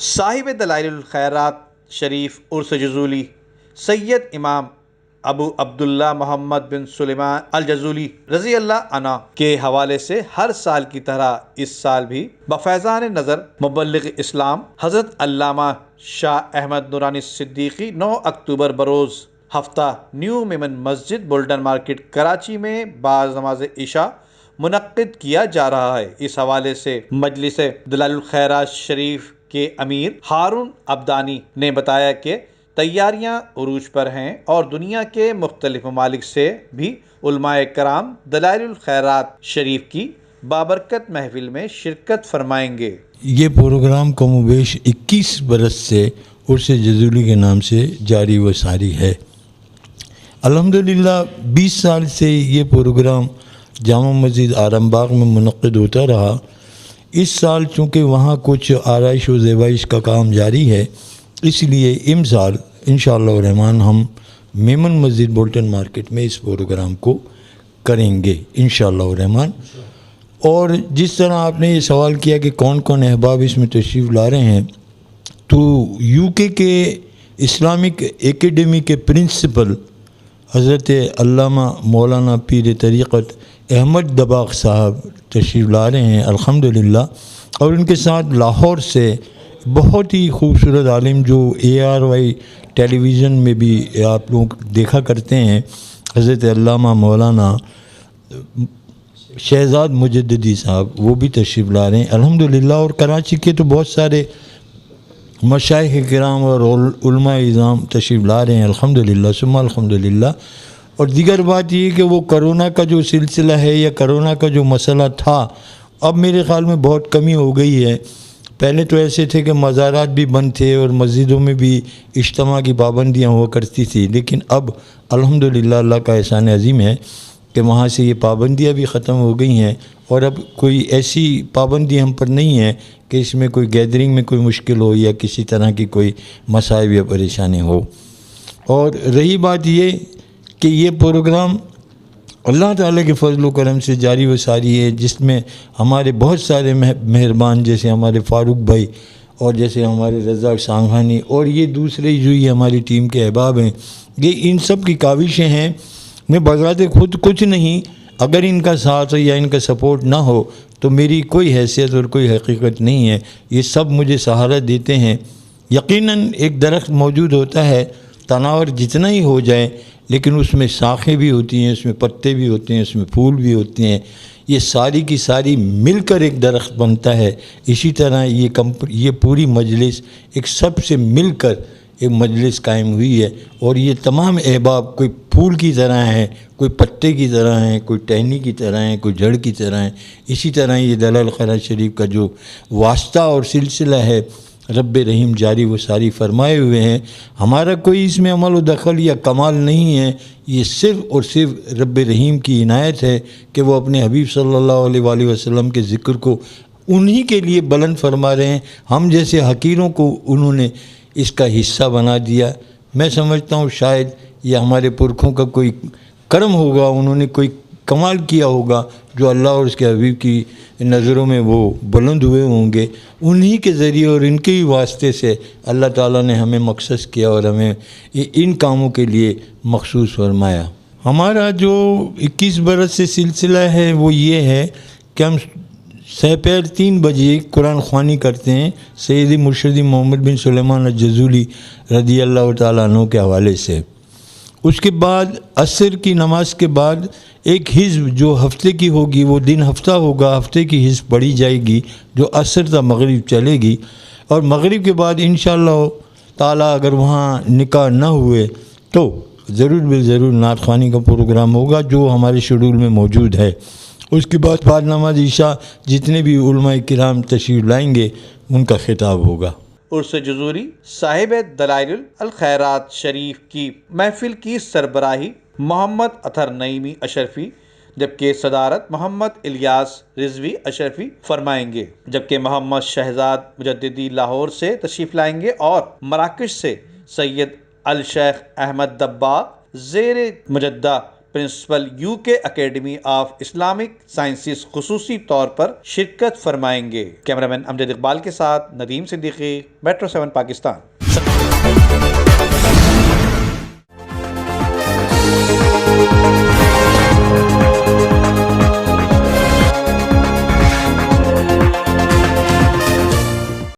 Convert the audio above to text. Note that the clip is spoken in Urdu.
صاحب دلائل الخیرات شریف عرس جزولی سید امام ابو عبداللہ محمد بن سلیمان الجزولی رضی اللہ عنہ کے حوالے سے ہر سال کی طرح اس سال بھی بفیضان نظر مبلغ اسلام حضرت علامہ شاہ احمد نورانی صدیقی 9 اکتوبر بروز ہفتہ نیو میمن مسجد بولٹن مارکیٹ کراچی میں بعد نماز عشاء منعقد کیا جا رہا ہے۔ اس حوالے سے مجلس دلائل الخیرات شریف کے امیر ہارون عبدانی نے بتایا کہ تیاریاں عروج پر ہیں اور دنیا کے مختلف ممالک سے بھی علماء کرام دلائل الخیرات شریف کی بابرکت محفل میں شرکت فرمائیں گے۔ یہ پروگرام کم و بیش 21 برس سے عرس جزولی کے نام سے جاری و ساری ہے۔ الحمدللہ 20 سال سے یہ پروگرام جامع مسجد آرام باغ میں منعقد ہوتا رہا۔ اس سال چونکہ وہاں کچھ آرائش و زیبائش کا کام جاری ہے، اس لیے امسال انشاءاللہ الرحمن ہم میمن مسجد بولٹن مارکیٹ میں اس پروگرام کو کریں گے انشاءاللہ الرحمن۔ اور جس طرح آپ نے یہ سوال کیا کہ کون کون احباب اس میں تشریف لا رہے ہیں، تو UK کے اسلامک اکیڈمی کے پرنسپل حضرت علامہ مولانا پیر طریقت احمد دباغ صاحب تشریف لا رہے ہیں الحمدللہ، اور ان کے ساتھ لاہور سے بہت ہی خوبصورت عالم جو ARY ٹیلی ویژن میں بھی آپ لوگ دیکھا کرتے ہیں، حضرت علامہ مولانا شہزاد مجددی صاحب، وہ بھی تشریف لا رہے ہیں الحمدللہ۔ اور کراچی کے تو بہت سارے مشائخ کرام اور علماء اعظام تشریف لا رہے ہیں الحمدللہ ثم الحمدللہ۔ اور دیگر بات یہ کہ وہ کرونا کا جو سلسلہ ہے یا کرونا کا جو مسئلہ تھا، اب میرے خیال میں بہت کمی ہو گئی ہے۔ پہلے تو ایسے تھے کہ مزارات بھی بند تھے اور مسجدوں میں بھی اجتماع کی پابندیاں ہوا کرتی تھی، لیکن اب الحمدللہ اللہ کا احسان عظیم ہے کہ وہاں سے یہ پابندیاں بھی ختم ہو گئی ہیں، اور اب کوئی ایسی پابندی ہم پر نہیں ہے کہ اس میں کوئی گیدرنگ میں کوئی مشکل ہو یا کسی طرح کی کوئی مصائب یا پریشانی ہو۔ اور رہی بات یہ کہ یہ پروگرام اللہ تعالیٰ کے فضل و کرم سے جاری و ساری ہے، جس میں ہمارے بہت سارے مہربان جیسے ہمارے فاروق بھائی اور جیسے ہمارے رضا سانگھانی اور یہ دوسرے جو یہ ہماری ٹیم کے احباب ہیں، یہ ان سب کی کاوشیں ہیں۔ میں بذات خود کچھ نہیں، اگر ان کا ساتھ یا ان کا سپورٹ نہ ہو تو میری کوئی حیثیت اور کوئی حقیقت نہیں ہے۔ یہ سب مجھے سہارا دیتے ہیں۔ یقیناً ایک درخت موجود ہوتا ہے، تناور جتنا ہی ہو جائے لیکن اس میں شاخیں بھی ہوتی ہیں، اس میں پتے بھی ہوتے ہیں، اس میں پھول بھی ہوتے ہیں، یہ ساری کی ساری مل کر ایک درخت بنتا ہے۔ اسی طرح یہ پوری مجلس ایک سب سے مل کر ایک مجلس قائم ہوئی ہے، اور یہ تمام احباب کوئی پھول کی طرح ہیں، کوئی پتے کی طرح ہیں، کوئی ٹہنی کی طرح ہیں، کوئی جڑ کی طرح ہیں۔ اسی طرح یہ دلائل الخیرات شریف کا جو واسطہ اور سلسلہ ہے رب رحیم جاری و ساری فرمائے ہوئے ہیں۔ ہمارا کوئی اس میں عمل و دخل یا کمال نہیں ہے، یہ صرف اور صرف رب رحیم کی عنایت ہے کہ وہ اپنے حبیب صلی اللہ علیہ وآلہ وسلم کے ذکر کو انہی کے لیے بلند فرما رہے ہیں۔ ہم جیسے حقیروں کو انہوں نے اس کا حصہ بنا دیا۔ میں سمجھتا ہوں شاید یہ ہمارے پرکھوں کا کوئی کرم ہوگا، انہوں نے کوئی کمال کیا ہوگا جو اللہ اور اس کے حبیب کی نظروں میں وہ بلند ہوئے ہوں گے۔ انہی کے ذریعے اور ان کے ہی واسطے سے اللہ تعالیٰ نے ہمیں مخصوص کیا اور ہمیں ان کاموں کے لیے مخصوص فرمایا۔ ہمارا جو 21 برس سے سلسلہ ہے وہ یہ ہے کہ ہم سپہر 3 بجے قرآن خوانی کرتے ہیں سیدی مرشدی محمد بن سلیمان الجزولی رضی اللہ تعالیٰ عنہ کے حوالے سے۔ اس کے بعد عصر کی نماز کے بعد ایک حزب جو ہفتے کی ہوگی، وہ دن ہفتہ ہوگا، ہفتے کی حزب پڑھی جائے گی جو عصر تا مغرب چلے گی، اور مغرب کے بعد انشاءاللہ تعالیٰ اگر وہاں نکاح نہ ہوئے تو ضرور بالضرور نعت خوانی کا پروگرام ہوگا جو ہمارے شیڈول میں موجود ہے۔ اس کے بعد نماز عشاء جتنے بھی علماء کرام تشریف لائیں گے ان کا خطاب ہوگا۔ عرس جزوری صاحب دلائل الخیرات شریف کی محفل کی سربراہی محمد اطہر نعیمی اشرفی، جبکہ صدارت محمد الیاس رضوی اشرفی فرمائیں گے، جبکہ محمد شہزاد مجددی لاہور سے تشریف لائیں گے اور مراکش سے سید الشیخ احمد دباغ زیر مجدہ principal UK academy of Islamic sciences خصوصی طور پر شرکت فرمائیں گے۔ کیمرہ مین امجد اقبال کے ساتھ ندیم صدیقی، میٹرو 7 پاکستان۔